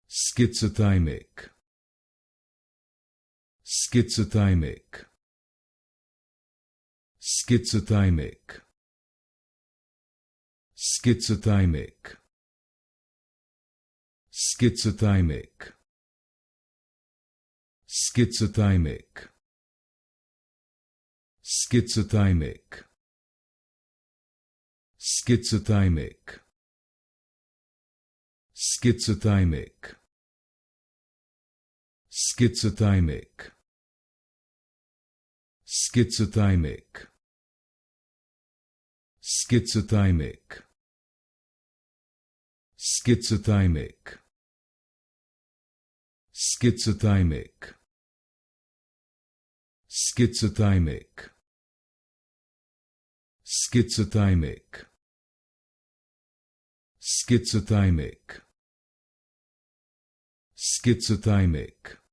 Schizothymic. Schizothymic. Schizothymic. Schizothymic. Schizothymic. Schizothymic. Schizothymic. Schizothymic. Schizothymic. Schizothymic. Schizothymic. Schizothymic. Schizothymic. Schizothymic. Schizothymic. Schizothymic. Schizothymic. Schizothymic.